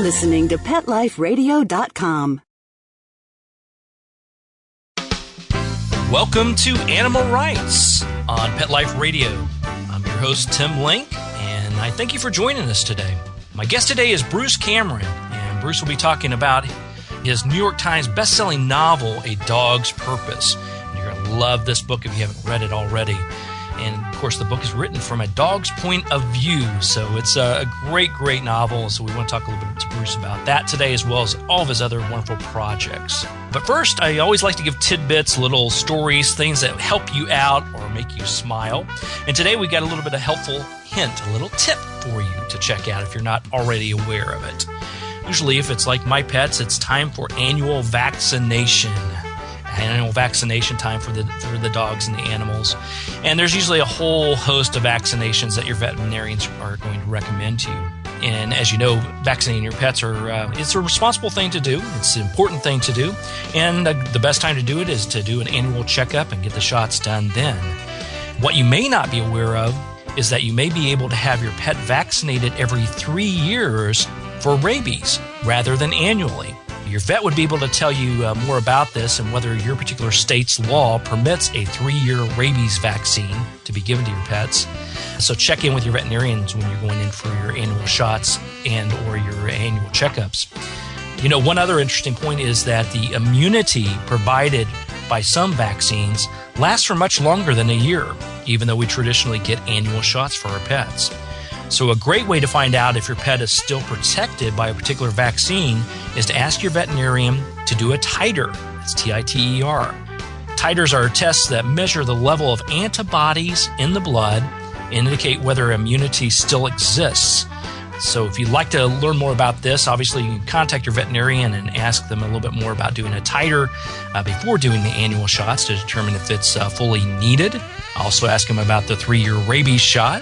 listening to PetLifeRadio.com. Welcome to Animal Rights on Pet Life Radio. I'm your host, Tim Link, and I thank you for joining us today. My guest today is Bruce Cameron, and Bruce will be talking about his New York Times best-selling novel, A Dog's Purpose. And you're going to love this book if you haven't read it already. And, of course, the book is written from a dog's point of view, so it's a great, great novel. So we want to talk a little bit to Bruce about that today, as well as all of his other wonderful projects. But first, I always like to give tidbits, little stories, things that help you out or make you smile. And today we got a little bit of helpful hint, a little tip for you to check out if you're not already aware of it. Usually, if it's like my pets, it's time for annual vaccination. Annual vaccination time for the dogs and the animals. And there's usually a whole host of vaccinations that your veterinarians are going to recommend to you. And as you know, vaccinating your pets it's a responsible thing to do. It's an important thing to do. And the best time to do it is to do an annual checkup and get the shots done then. What you may not be aware of is that you may be able to have your pet vaccinated every 3 years for rabies rather than annually. Your vet would be able to tell you more about this and whether your particular state's law permits a 3-year rabies vaccine to be given to your pets. So check in with your veterinarians when you're going in for your annual shots and or your annual checkups. You know, one other interesting point is that the immunity provided by some vaccines lasts for much longer than a year, even though we traditionally get annual shots for our pets. So a great way to find out if your pet is still protected by a particular vaccine is to ask your veterinarian to do a titer. It's T-I-T-E-R. Titers are tests that measure the level of antibodies in the blood and indicate whether immunity still exists. So if you'd like to learn more about this, obviously you can contact your veterinarian and ask them a little bit more about doing a titer before doing the annual shots to determine if it's fully needed. Also ask them about the 3-year rabies shot.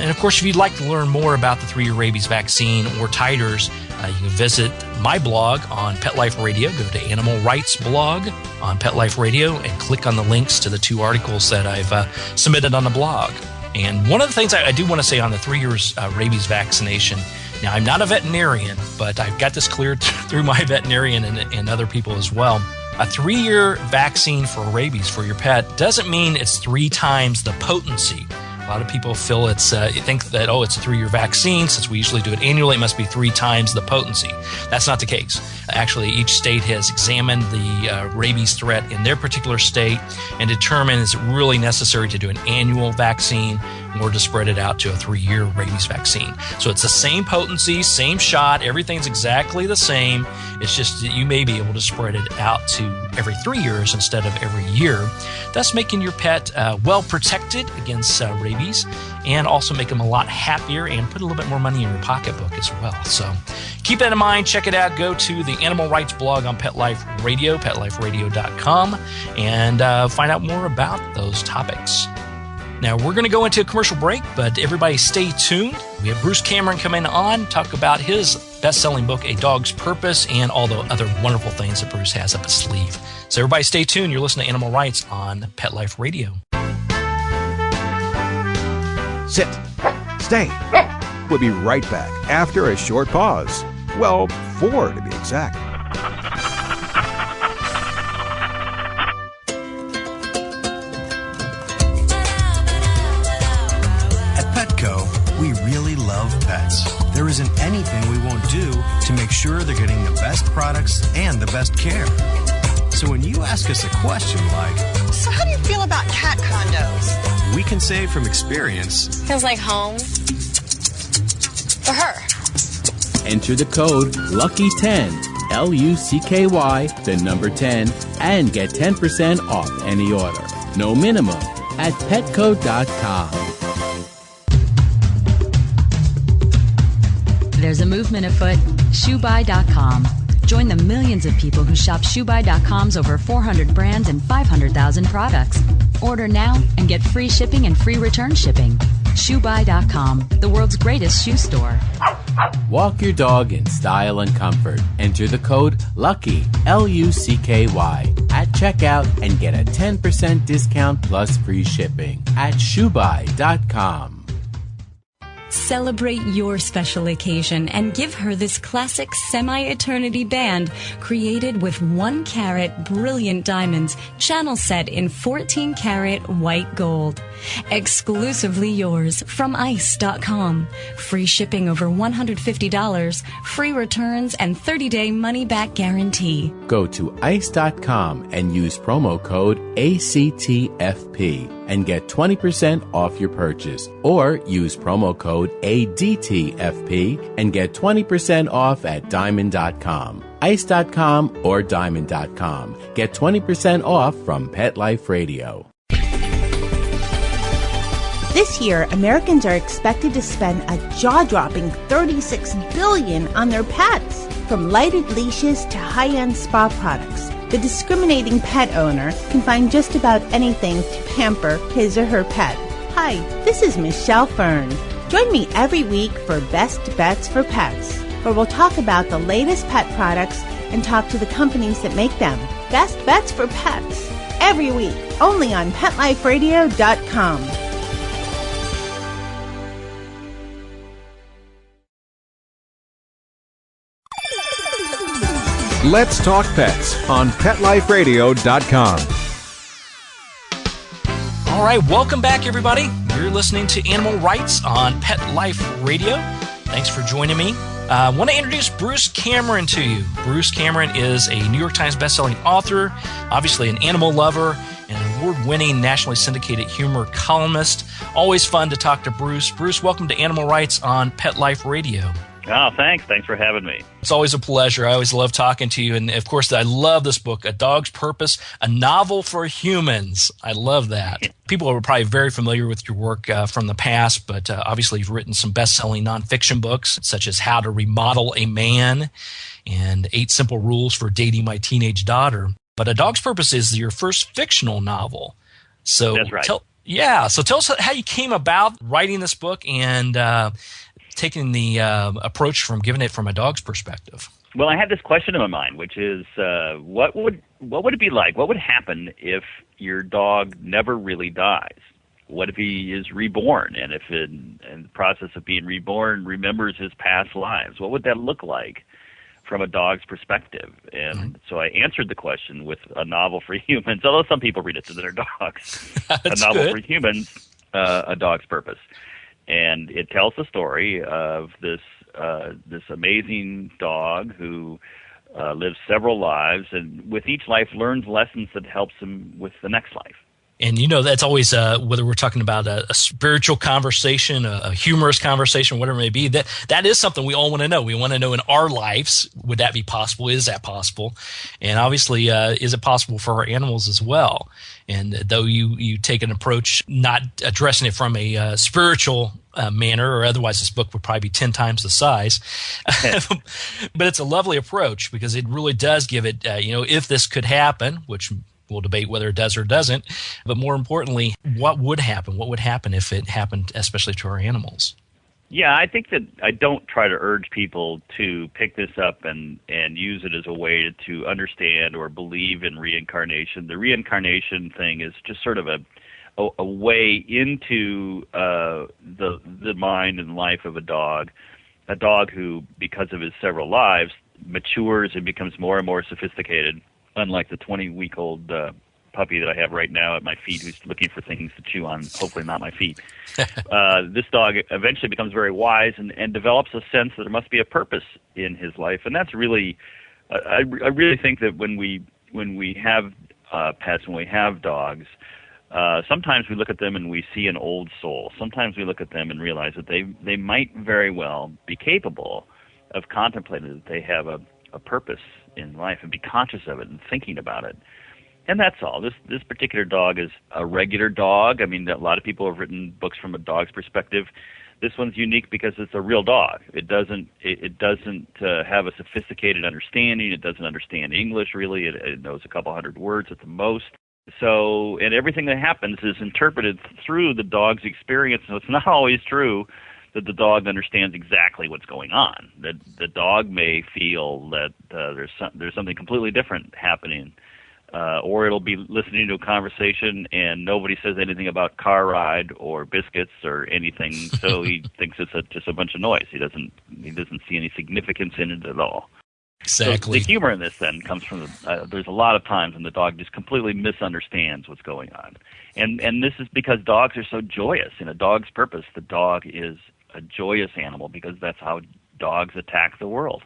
And, of course, if you'd like to learn more about the 3-year rabies vaccine or titers, you can visit my blog on Pet Life Radio. Go to Animal Rights blog on Pet Life Radio and click on the links to the 2 articles that I've submitted on the blog. And one of the things I do want to say on the 3 years rabies vaccination, now I'm not a veterinarian, but I've got this cleared through my veterinarian and other people as well. A 3-year vaccine for rabies for your pet doesn't mean it's 3 times the potency. A lot of people feel think that, it's a 3-year vaccine. Since we usually do it annually, it must be 3 times the potency. That's not the case. Actually, each state has examined the rabies threat in their particular state and determined is it really necessary to do an annual vaccine or to spread it out to a 3-year rabies vaccine. So it's the same potency, same shot, everything's exactly the same. It's just that you may be able to spread it out to every 3 years instead of every year, thus making your pet well protected against rabies and also make them a lot happier and put a little bit more money in your pocketbook as well. So keep that in mind. Check it out. Go to the Animal Rights blog on Pet Life Radio, PetLifeRadio.com, and find out more about those topics. Now, we're going to go into a commercial break, but everybody stay tuned. We have Bruce Cameron coming on, talk about his best-selling book, A Dog's Purpose, and all the other wonderful things that Bruce has up his sleeve. So everybody stay tuned. You're listening to Animal Rights on Pet Life Radio. Sit. Stay. We'll be right back after a short pause. Well, 4 to be exact. We really love pets. There isn't anything we won't do to make sure they're getting the best products and the best care. So when you ask us a question like, so how do you feel about cat condos? We can say from experience, feels like home for her. Enter the code LUCKY10, LUCKY, the number 10, and get 10% off any order. No minimum at petco.com. There's a movement afoot, ShoeBuy.com. Join the millions of people who shop ShoeBuy.com's over 400 brands and 500,000 products. Order now and get free shipping and free return shipping. ShoeBuy.com, the world's greatest shoe store. Walk your dog in style and comfort. Enter the code LUCKY, LUCKY, at checkout and get a 10% discount plus free shipping at ShoeBuy.com. Celebrate your special occasion and give her this classic semi-eternity band created with 1-carat brilliant diamonds, channel set in 14-carat white gold. Exclusively yours from ice.com. Free shipping over $150, free returns, and 30-day money-back guarantee. Go to ice.com and use promo code ACTFP and get 20% off your purchase. Or use promo code ADTFP and get 20% off at diamond.com. Ice.com or diamond.com. Get 20% off from Pet Life Radio. This year, Americans are expected to spend a jaw-dropping $36 billion on their pets. From lighted leashes to high-end spa products, the discriminating pet owner can find just about anything to pamper his or her pet. Hi, this is Michelle Fern. Join me every week for Best Bets for Pets, where we'll talk about the latest pet products and talk to the companies that make them. Best Bets for Pets, every week, only on PetLifeRadio.com. Let's Talk Pets on PetLifeRadio.com. All right, welcome back, everybody. You're listening to Animal Rights on Pet Life Radio. Thanks for joining me. I want to introduce Bruce Cameron to you. Bruce Cameron is a New York Times bestselling author, obviously an animal lover, and an award-winning nationally syndicated humor columnist. Always fun to talk to Bruce. Bruce, welcome to Animal Rights on Pet Life Radio. Oh, thanks. Thanks for having me. It's always a pleasure. I always love talking to you. And, of course, I love this book, A Dog's Purpose, a novel for humans. I love that. People are probably very familiar with your work from the past, but obviously you've written some best-selling nonfiction books, such as How to Remodel a Man and 8 Simple Rules for Dating My Teenage Daughter. But A Dog's Purpose is your first fictional novel. So that's right. So tell us how you came about writing this book and taking the approach from giving it from a dog's perspective. Well, I had this question in my mind, which is, what would it be like? What would happen if your dog never really dies? What if he is reborn, and if in the process of being reborn remembers his past lives? What would that look like from a dog's perspective? And so I answered the question with a novel for humans, although some people read it to their dogs. A novel for humans, A Dog's Purpose. And it tells the story of this amazing dog who lives several lives, and with each life learns lessons that helps him with the next life. And that's always whether we're talking about a spiritual conversation, a humorous conversation, whatever it may be. That is something we all want to know. We want to know in our lives, would that be possible? Is that possible? And obviously, is it possible for our animals as well? And though you take an approach not addressing it from a spiritual manner, or otherwise this book would probably be 10 times the size. But it's a lovely approach because it really does give it, if this could happen, which we'll debate whether it does or doesn't, but more importantly, what would happen? What would happen if it happened, especially to our animals? Yeah, I think that I don't try to urge people to pick this up and use it as a way to understand or believe in reincarnation. The reincarnation thing is just sort of a way into the mind and life of a dog who, because of his several lives, matures and becomes more and more sophisticated, unlike the 20-week-old puppy that I have right now at my feet who's looking for things to chew on, hopefully not my feet. This dog eventually becomes very wise and develops a sense that there must be a purpose in his life. And that's really, I really think that when we have pets, when we have dogs, sometimes we look at them and we see an old soul. Sometimes we look at them and realize that they might very well be capable of contemplating that they have a purpose in life and be conscious of it and thinking about it. And that's all. This particular dog is a regular dog. I mean, a lot of people have written books from a dog's perspective. This one's unique because it's a real dog. It doesn't have a sophisticated understanding. It doesn't understand English, really. It knows a couple hundred words at the most. So, and everything that happens is interpreted through the dog's experience. So it's not always true that the dog understands exactly what's going on. The dog may feel that there's something completely different happening or it'll be listening to a conversation and nobody says anything about car ride or biscuits or anything, so he thinks it's just a bunch of noise. He doesn't see any significance in it at all. Exactly. So the humor in this then comes from there's a lot of times when the dog just completely misunderstands what's going on, and this is because dogs are so joyous. In a dog's purpose, the dog is a joyous animal because that's how dogs attack the world.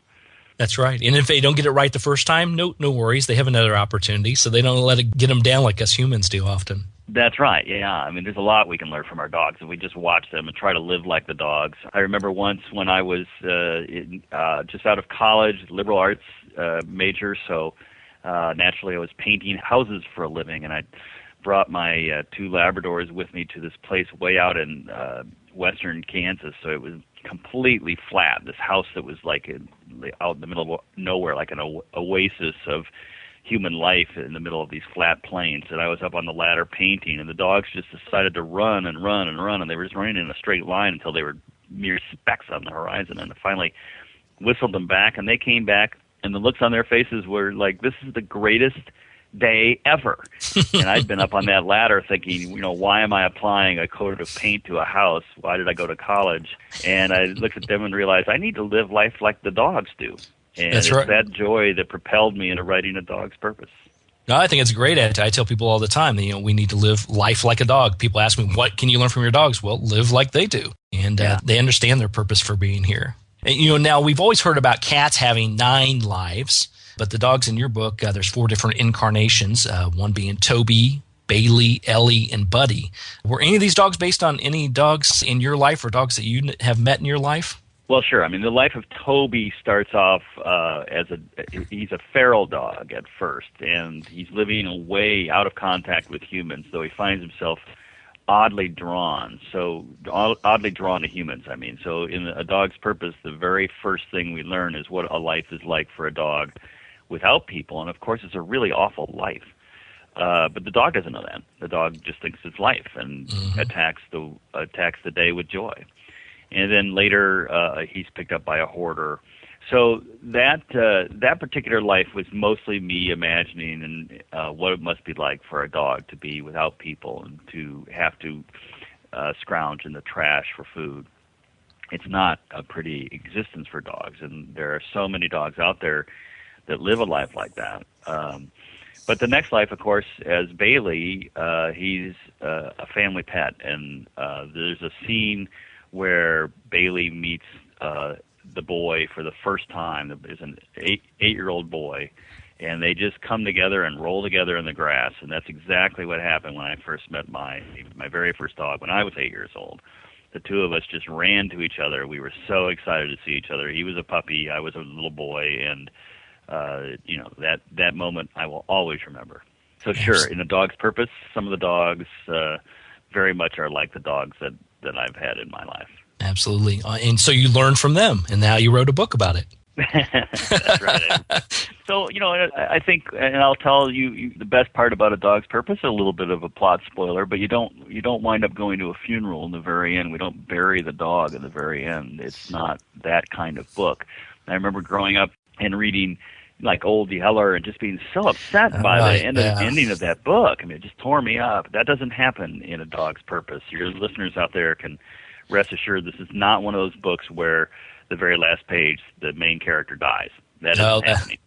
That's right. And if they don't get it right the first time, no worries. They have another opportunity, so they don't let it get them down like us humans do often. That's right, yeah. I mean, there's a lot we can learn from our dogs, and we just watch them and try to live like the dogs. I remember once when I was just out of college, liberal arts major, so naturally I was painting houses for a living, and I brought my 2 Labradors with me to this place way out in western Kansas, so it was completely flat. This house that was like out in the middle of nowhere, like an oasis of human life in the middle of these flat plains. And I was up on the ladder painting, and the dogs just decided to run and run and run, and they were just running in a straight line until they were mere specks on the horizon. And I finally whistled them back, and they came back, and the looks on their faces were like, this is the greatest day ever. And I'd been up on that ladder thinking, why am I applying a coat of paint to a house? Why did I go to college? And I looked at them and realized I need to live life like the dogs do. And That's right. It's that joy that propelled me into writing A Dog's Purpose. No, I think it's great. I tell people all the time that, we need to live life like a dog. People ask me, what can you learn from your dogs? Well, live like they do. And they understand their purpose for being here. And, now we've always heard about cats having 9 lives, but the dogs in your book, there's 4 different incarnations, one being Toby, Bailey, Ellie, and Buddy. Were any of these dogs based on any dogs in your life or dogs that you have met in your life? Well, sure. I mean, the life of Toby starts off he's a feral dog at first, and he's living away out of contact with humans, though he finds himself oddly drawn to humans. I mean, so in A Dog's Purpose, the very first thing we learn is what a life is like for a dog without people, and of course, it's a really awful life. But the dog doesn't know that. The dog just thinks it's life and attacks the day with joy. And then later, he's picked up by a hoarder. So that particular life was mostly me imagining what it must be like for a dog to be without people and to have to scrounge in the trash for food. It's not a pretty existence for dogs, and there are so many dogs out there that live a life like that. But the next life, of course, as Bailey, he's a family pet, and there's a scene where Bailey meets the boy for the first time. There's an 8-year-old boy, and they just come together and roll together in the grass, and that's exactly what happened when I first met my very first dog when I was 8 years old. The two of us just ran to each other. We were so excited to see each other. He was a puppy, I was a little boy, and that moment I will always remember. So sure, in A Dog's Purpose, some of the dogs very much are like the dogs that I've had in my life. Absolutely. And so you learned from them, and now you wrote a book about it. That's right. So, I think, and I'll tell you the best part about A Dog's Purpose, a little bit of a plot spoiler, but you don't wind up going to a funeral in the very end. We don't bury the dog in the very end. It's not that kind of book. I remember growing up and reading like Old Yeller and just being so upset by the ending of that book. I mean, it just tore me up. That doesn't happen in A Dog's Purpose. Your listeners out there can rest assured this is not one of those books where the very last page the main character dies. That isn't happening.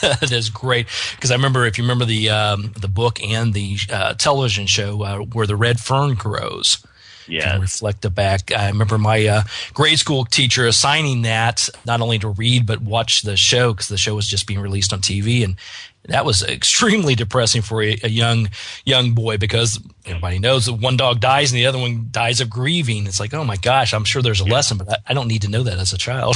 That is great, because I remember, if you remember the book and the television show where the red fern grows. Yeah, reflect back. I remember my grade school teacher assigning that not only to read but watch the show, because the show was just being released on TV, and that was extremely depressing for a young boy, because everybody knows that one dog dies and the other one dies of grieving. It's like, oh my gosh, I'm sure there's a lesson, but I don't need to know that as a child.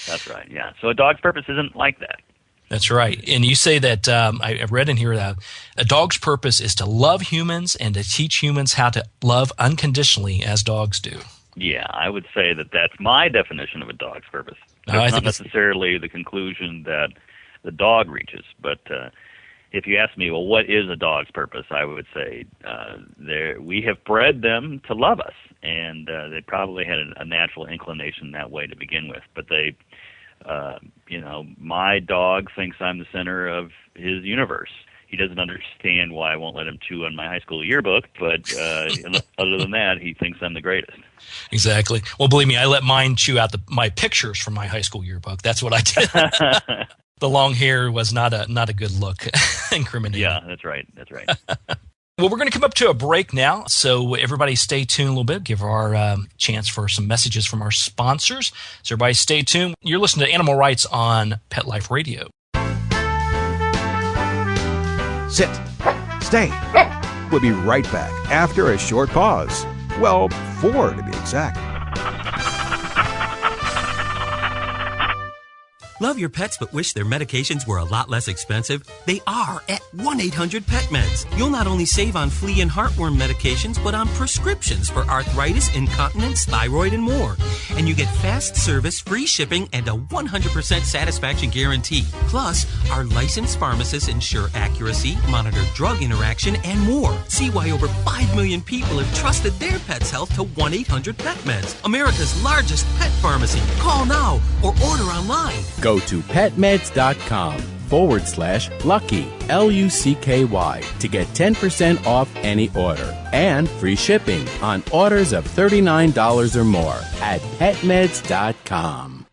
That's right. Yeah. So A Dog's Purpose isn't like that. That's right. And you say that, I read in here that a dog's purpose is to love humans and to teach humans how to love unconditionally as dogs do. Yeah, I would say that that's my definition of a dog's purpose. That's not necessarily the conclusion that the dog reaches, but if you ask me, well, what is a dog's purpose, I would say we have bred them to love us, and they probably had a natural inclination that way to begin with, but they My dog thinks I'm the center of his universe. He doesn't understand why I won't let him chew on my high school yearbook, but other than that, he thinks I'm the greatest. Exactly. Well, believe me, I let mine chew out my pictures from my high school yearbook. That's what I did. The long hair was not a good look. Incriminating. Yeah, that's right. Well, we're going to come up to a break now, so everybody stay tuned a little bit, give our chance for some messages from our sponsors. So everybody stay tuned. You're listening to Animal Rights on Pet Life Radio. Sit. Stay. We'll be right back after a short pause. Well, 4 to be exact. Love your pets but wish their medications were a lot less expensive? They are at 1-800-PET-MEDS. You'll not only save on flea and heartworm medications, but on prescriptions for arthritis, incontinence, thyroid, and more. And you get fast service, free shipping, and a 100% satisfaction guarantee. Plus, our licensed pharmacists ensure accuracy, monitor drug interaction, and more. See why over 5 million people have trusted their pet's health to 1-800-PET-MEDS, America's largest pet pharmacy. Call now or order online. Go to petmeds.com/lucky, LUCKY, to get 10% off any order and free shipping on orders of $39 or more at petmeds.com.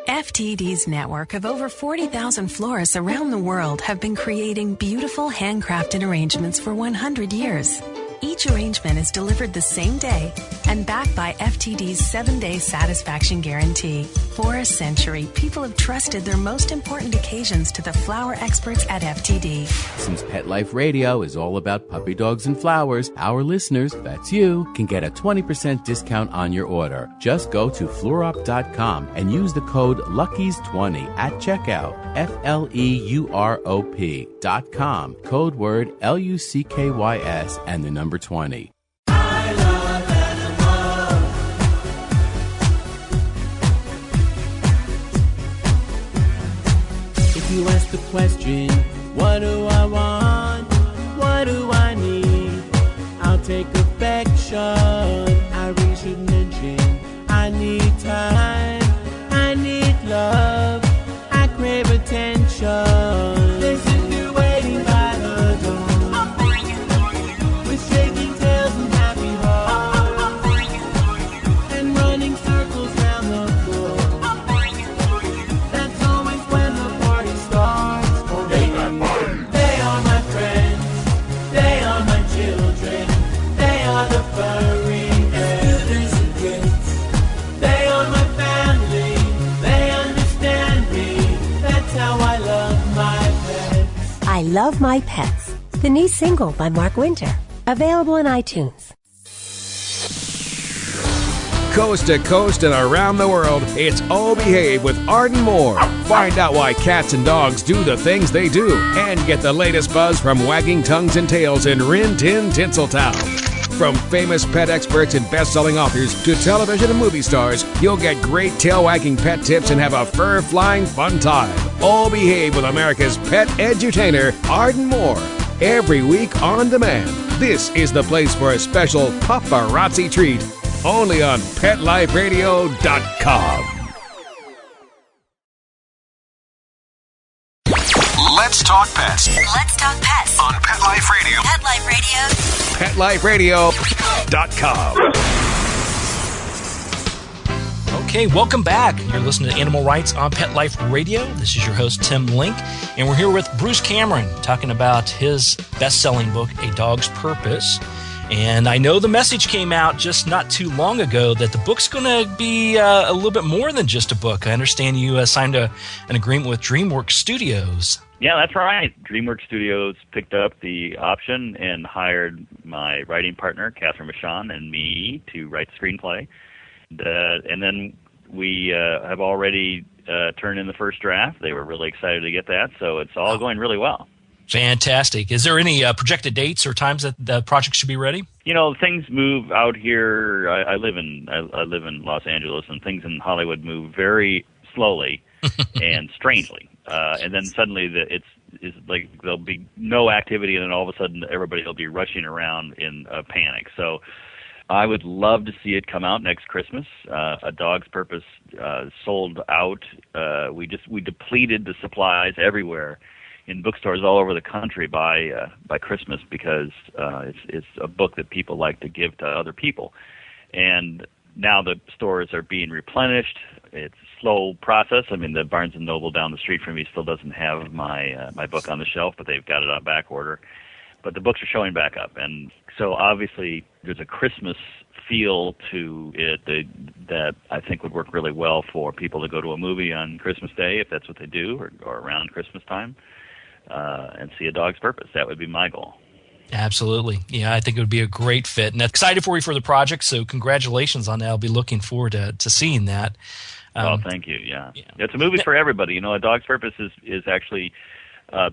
FTD's network of over 40,000 florists around the world have been creating beautiful handcrafted arrangements for 100 years. Each arrangement is delivered the same day and backed by FTD's 7-day satisfaction guarantee. For a century, people have trusted their most important occasions to the flower experts at FTD. Since Pet Life Radio is all about puppy dogs and flowers, our listeners, that's you, can get a 20% discount on your order. Just go to fluorop.com and use the code LUCKIES20 at checkout. FLEUROP.com. Code word LUCKYS and the number 20. If you ask the question, what do I want? What do I need? I'll take affection. I really should mention I need time. I need love. I crave attention. Listen to waiting by the door. With shaking tails and happy hearts. And running circles round the floor. That's always when the party starts. For me, they are my friends. They are my children. They are the furry scooters and kids. They are my family. They understand me. That's how I love my pets. I Love My Pets, the new single by Mark Winter, available on iTunes. Coast to coast and around the world, it's Oh Behave with Arden Moore. Find out why cats and dogs do the things they do and get the latest buzz from wagging tongues and tails in Rin Tin Tinseltown. From famous pet experts and best-selling authors to television and movie stars, you'll get great tail-wagging pet tips and have a fur-flying fun time. All Behave with America's pet edutainer, Arden Moore. Every week on demand. This is the place for a special paparazzi treat. Only on PetLifeRadio.com. Let's talk pets. Let's talk pets On Pet Life Radio. Pet Life Radio. PetLifeRadio.com. Okay, welcome back. You're listening to Animal Rights on Pet Life Radio. This is your host, Tim Link, and we're here with Bruce Cameron talking about his best-selling book, A Dog's Purpose. And I know the message came out just not too long ago that the book's going to be a little bit more than just a book. I understand you signed an agreement with DreamWorks Studios. Yeah, that's right. DreamWorks Studios picked up the option and hired my writing partner, Catherine Michon, and me to write the screenplay. And then we have already turned in the first draft. They were really excited to get that, so it's all going really well. Fantastic. Is there any projected dates or times that the project should be ready? You know, things move out here. I live in Los Angeles, and things in Hollywood move very slowly and strangely. And then suddenly it's like there'll be no activity, and then all of a sudden everybody will be rushing around in a panic. So I would love to see it come out next Christmas. A Dog's Purpose sold out. We depleted the supplies everywhere in bookstores all over the country by Christmas because it's a book that people like to give to other people. And now the stores are being replenished. It's a slow process. I mean, the Barnes & Noble down the street from me still doesn't have my book on the shelf, but they've got it on back order. But the books are showing back up. And so obviously there's a Christmas feel to it that I think would work really well for people to go to a movie on Christmas Day, if that's what they do, or around Christmas time, and see A Dog's Purpose. That would be my goal. Absolutely. Yeah, I think it would be a great fit. And I'm excited for you for the project, so congratulations on that. I'll be looking forward to seeing that. Thank you. Yeah. It's a movie for everybody. You know, A Dog's Purpose is actually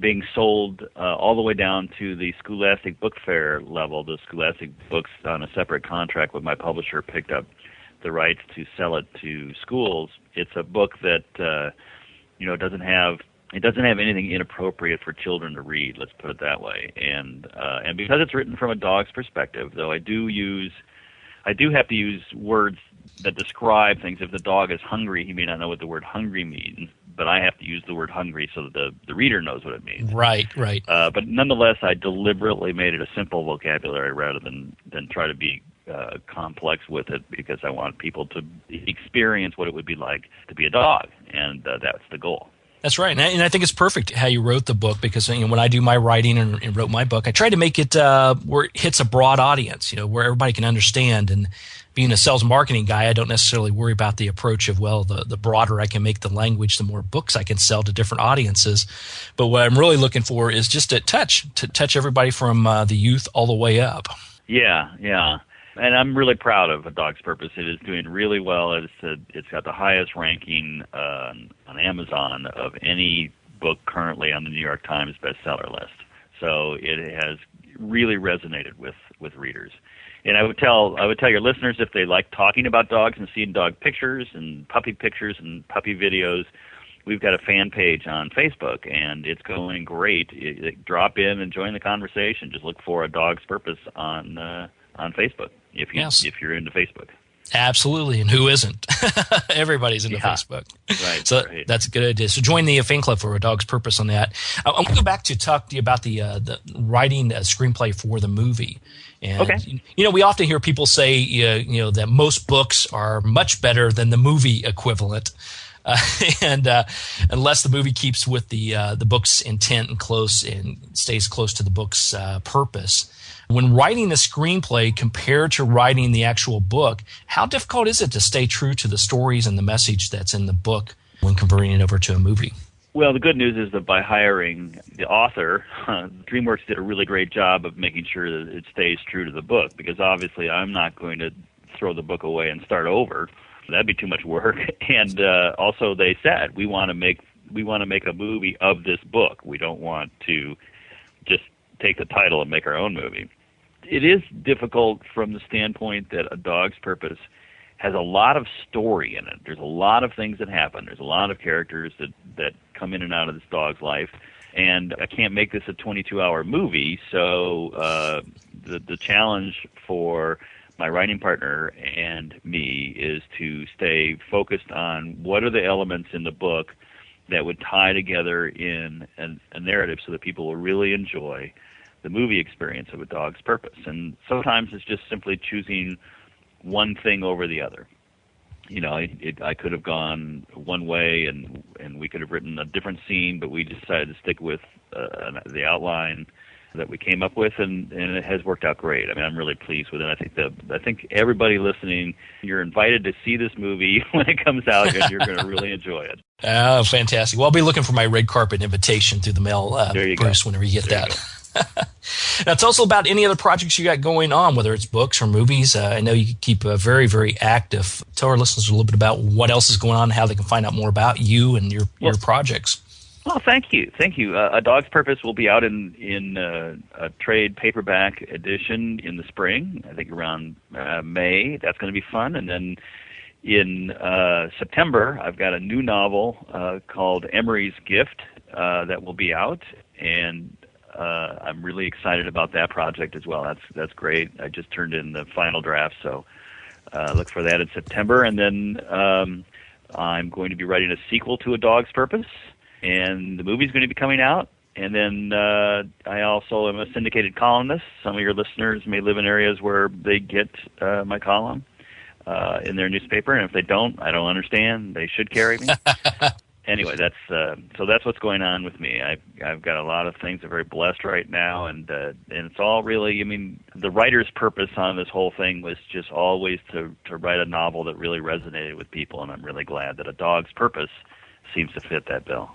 being sold all the way down to the Scholastic Book Fair level. The Scholastic Books, on a separate contract with my publisher, picked up the rights to sell it to schools. It's a book that doesn't have anything inappropriate for children to read. Let's put it that way. And because it's written from a dog's perspective, though, I do have to use words that describe things. If the dog is hungry, he may not know what the word hungry means, but I have to use the word hungry so that the reader knows what it means. Right. But nonetheless, I deliberately made it a simple vocabulary rather than try to be complex with it, because I want people to experience what it would be like to be a dog, and that's the goal. That's right, and I think it's perfect how you wrote the book, because when I do my writing and wrote my book, I try to make it where it hits a broad audience, where everybody can understand. And being a sales marketing guy, I don't necessarily worry about the approach of, the broader I can make the language, the more books I can sell to different audiences. But what I'm really looking for is just to touch everybody from the youth all the way up. Yeah. And I'm really proud of A Dog's Purpose. It is doing really well. It's got the highest ranking on Amazon of any book currently on the New York Times bestseller list. So it has really resonated with readers. And I would tell your listeners, if they like talking about dogs and seeing dog pictures and puppy videos, we've got a fan page on Facebook, and it's going great. Drop in and join the conversation. Just look for A Dog's Purpose on Facebook if you're into Facebook. Absolutely, and who isn't? Everybody's into Facebook. Right. So that's a good idea. So join the fan club for A Dog's Purpose on that. I want to go back to talk to you about the writing a screenplay for the movie. And, we often hear people say, that most books are much better than the movie equivalent. And unless the movie keeps with the book's intent and stays close to the book's purpose. When writing a screenplay compared to writing the actual book, how difficult is it to stay true to the stories and the message that's in the book when converting it over to a movie? Well, the good news is that by hiring the author, DreamWorks did a really great job of making sure that it stays true to the book, because obviously I'm not going to throw the book away and start over. That'd be too much work. And also they said, we want to make a movie of this book. We don't want to just take the title and make our own movie. It is difficult from the standpoint that A Dog's Purpose has a lot of story in it. There's a lot of things that happen. There's a lot of characters that come in and out of this dog's life. And I can't make this a 22-hour movie, so the challenge for my writing partner and me is to stay focused on what are the elements in the book that would tie together in a narrative so that people will really enjoy the movie experience of A Dog's Purpose. And sometimes it's just simply choosing one thing over the other. I could have gone one way and we could have written a different scene, but we decided to stick with the outline that we came up with, and it has worked out great. I mean, I'm really pleased with it. I think everybody listening, you're invited to see this movie when it comes out, and you're going to really enjoy it. Oh, fantastic. Well, I'll be looking for my red carpet invitation through the mail, Bruce, whenever you get that. Now, tell us about any other projects you got going on, whether it's books or movies. I know you keep very, very active. Tell our listeners a little bit about what else is going on, how they can find out more about you and your projects. Well, thank you. A Dog's Purpose will be out in a trade paperback edition in the spring, I think around May. That's going to be fun. And then in September, I've got a new novel called Emery's Gift that will be out. And I'm really excited about that project as well. That's great. I just turned in the final draft, so look for that in September. And then I'm going to be writing a sequel to A Dog's Purpose, and the movie's going to be coming out. And then I also am a syndicated columnist. Some of your listeners may live in areas where they get my column in their newspaper, and if they don't, I don't understand. They should carry me. Anyway, that's what's going on with me. I've got a lot of things. I'm very blessed right now, and it's all really. I mean, the writer's purpose on this whole thing was just always to write a novel that really resonated with people, and I'm really glad that A Dog's Purpose seems to fit that bill.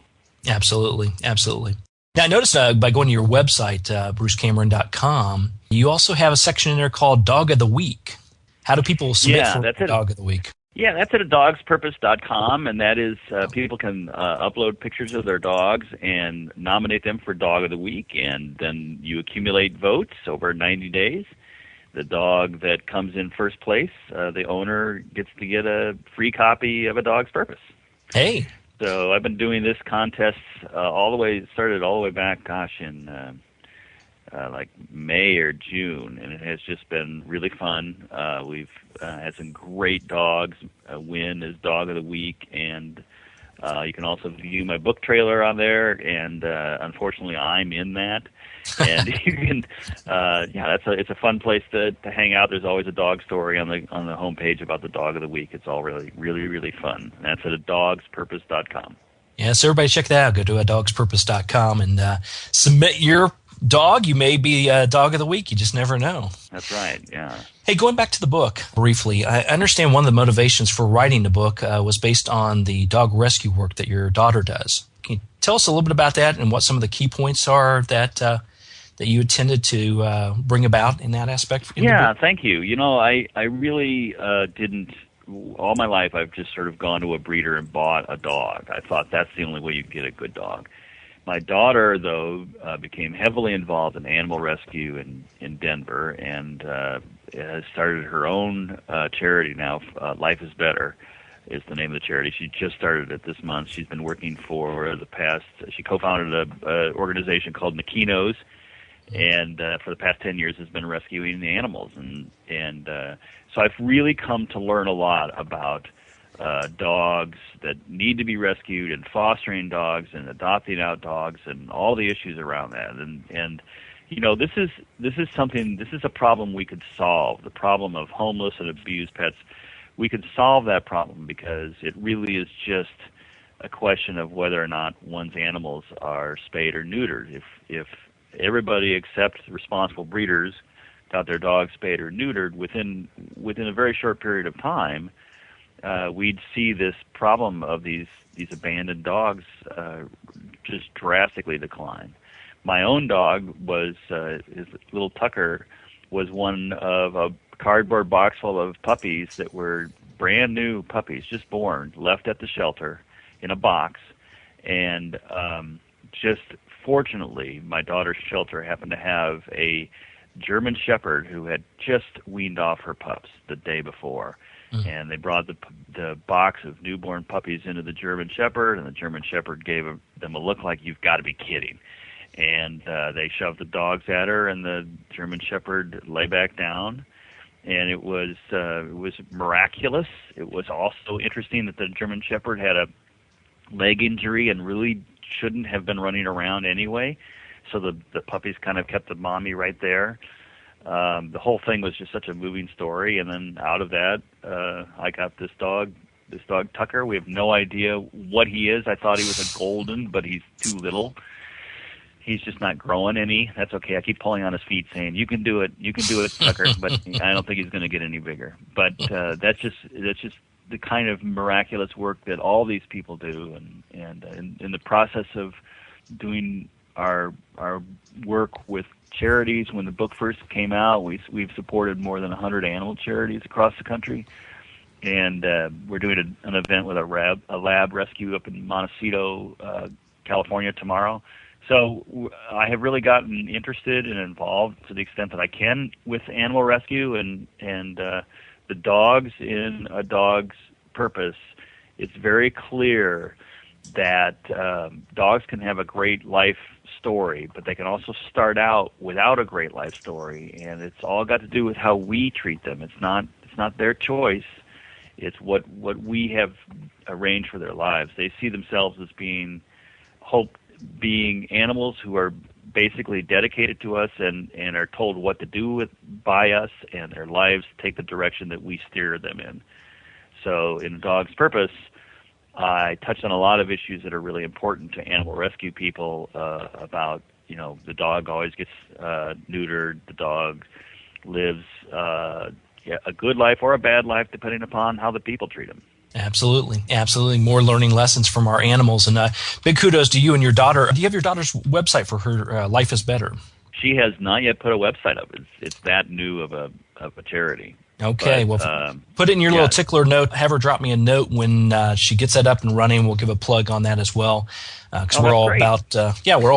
Absolutely, absolutely. Now, I noticed by going to your website, brucecameron.com, you also have a section in there called Dog of the Week. How do people submit for Dog of the Week? Yeah, that's at adogspurpose.com, and that is people can upload pictures of their dogs and nominate them for Dog of the Week, and then you accumulate votes over 90 days. The dog that comes in first place, the owner gets to get a free copy of A Dog's Purpose. Hey. So I've been doing this contest started all the way back, in like May or June, and it has just been really fun. We've had some great dogs win as Dog of the Week, and you can also view my book trailer on there, and unfortunately I'm in that. And you can, it's a fun place to hang out. There's always a dog story on the homepage about the Dog of the Week. It's all really, really, really fun. And that's at adogspurpose.com. Yeah, so everybody check that out. Go to adogspurpose.com and submit your dog. You may be a Dog of the Week. You just never know. That's right, yeah. Hey, going back to the book briefly, I understand one of the motivations for writing the book was based on the dog rescue work that your daughter does. Can you tell us a little bit about that and what some of the key points are that you intended to bring about in that aspect? Yeah, thank you. You know, I really didn't. All my life, I've just sort of gone to a breeder and bought a dog. I thought that's the only way you get a good dog. My daughter, though, became heavily involved in animal rescue in Denver, and has started her own charity now. Life is Better is the name of the charity. She just started it this month. She's been working for the past. She co-founded an organization called Nakinos, and for the past 10 years has been rescuing the animals. And so I've really come to learn a lot about dogs that need to be rescued, and fostering dogs, and adopting out dogs, and all the issues around that. And you know, this is a problem we could solve. The problem of homeless and abused pets, we could solve that problem, because it really is just a question of whether or not one's animals are spayed or neutered. If everybody except responsible breeders got their dogs spayed or neutered within a very short period of time, we'd see this problem of these abandoned dogs just drastically decline. My own dog was his little Tucker was one of a cardboard box full of puppies that were brand new puppies, just born, left at the shelter in a box, and just fortunately, my daughter's shelter happened to have a German Shepherd who had just weaned off her pups the day before. And they brought the box of newborn puppies into the German Shepherd, and the German Shepherd gave them a look like, "You've got to be kidding." And they shoved the dogs at her, and the German Shepherd lay back down. And it was miraculous. It was also interesting that the German Shepherd had a leg injury and really shouldn't have been running around anyway. So the puppies kind of kept the mommy right there. The whole thing was just such a moving story, and then out of that, I got this dog Tucker. We have no idea what he is. I thought he was a golden, but he's too little. He's just not growing any. That's okay. I keep pulling on his feet, saying, "You can do it, Tucker." But I don't think he's going to get any bigger. But that's just the kind of miraculous work that all these people do, and in the process of doing our work with charities. When the book first came out, we've supported more than 100 animal charities across the country, and we're doing an event with a lab rescue up in Montecito, California tomorrow. So I have really gotten interested and involved to the extent that I can with animal rescue, and the dogs in A Dog's Purpose. It's very clear that dogs can have a great life story, but they can also start out without a great life story, and it's all got to do with how we treat them. It's not their choice. It's what we have arranged for their lives. They see themselves as being animals who are basically dedicated to us and are told what to do by us, and their lives take the direction that we steer them in. So in A Dog's Purpose, I touched on a lot of issues that are really important to animal rescue people about, the dog always gets neutered, the dog lives a good life or a bad life depending upon how the people treat him. Absolutely. More learning lessons from our animals. And big kudos to you and your daughter. Do you have your daughter's website for her Life is Better? She has not yet put a website up. It's that new of a charity. Okay, put it in your little tickler note. Have her drop me a note when she gets that up and running. We'll give a plug on that as well, because we're all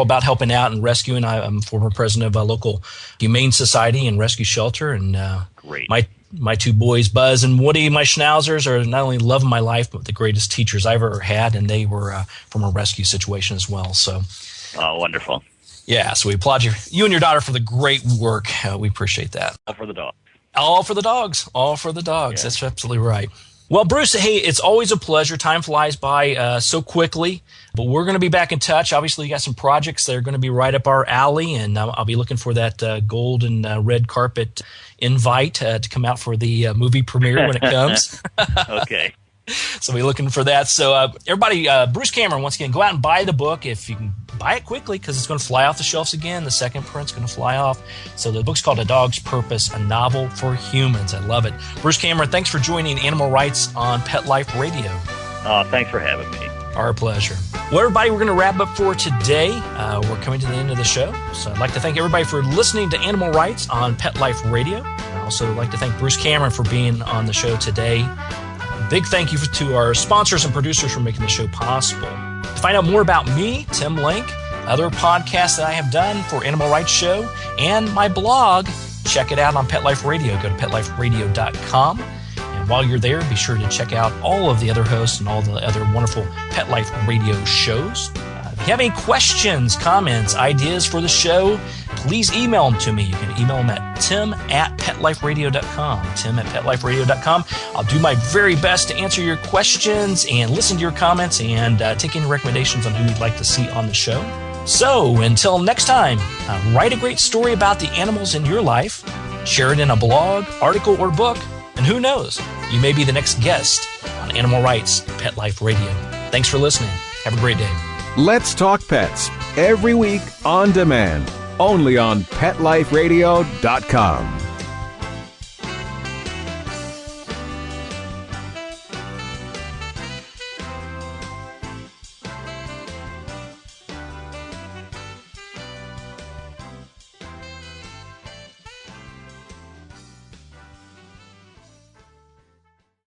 about helping out and rescuing. I'm former president of a local humane society and rescue shelter, and great. My two boys, Buzz and Woody, my schnauzers, are not only love of my life, but the greatest teachers I've ever had, and they were from a rescue situation as well. So, wonderful. Yeah, so we applaud you and your daughter for the great work. We appreciate that. All for the dog. All for the dogs. All for the dogs. Yeah. That's absolutely right. Well, Bruce, hey, it's always a pleasure. Time flies by so quickly, but we're going to be back in touch. Obviously, you got some projects that are going to be right up our alley, and I'll be looking for that gold and red carpet invite to come out for the movie premiere when it comes. Okay. So we're looking for that. So everybody, Bruce Cameron, once again, go out and buy the book if you can buy it quickly, because it's going to fly off the shelves again. The second print's going to fly off. So the book's called A Dog's Purpose, a novel for humans. I love it. Bruce Cameron, thanks for joining Animal Rights on Pet Life Radio. Thanks for having me. Our pleasure. Well, everybody, we're going to wrap up for today. We're coming to the end of the show. So I'd like to thank everybody for listening to Animal Rights on Pet Life Radio. I'd also like to thank Bruce Cameron for being on the show today. Big thank you to our sponsors and producers for making the show possible. To find out more about me, Tim Link, other podcasts that I have done for Animal Rights Show, and my blog, check it out on Pet Life Radio. Go to PetLifeRadio.com. And while you're there, be sure to check out all of the other hosts and all the other wonderful Pet Life Radio shows. If you have any questions, comments, ideas for the show, please email them to me. You can email them at tim@PetLifeRadio.com. tim@PetLifeRadio.com. I'll do my very best to answer your questions and listen to your comments and take any recommendations on who you'd like to see on the show. So until next time, write a great story about the animals in your life, share it in a blog, article, or book, and who knows, you may be the next guest on Animal Rights Pet Life Radio. Thanks for listening. Have a great day. Let's Talk Pets, every week on demand, only on PetLifeRadio.com.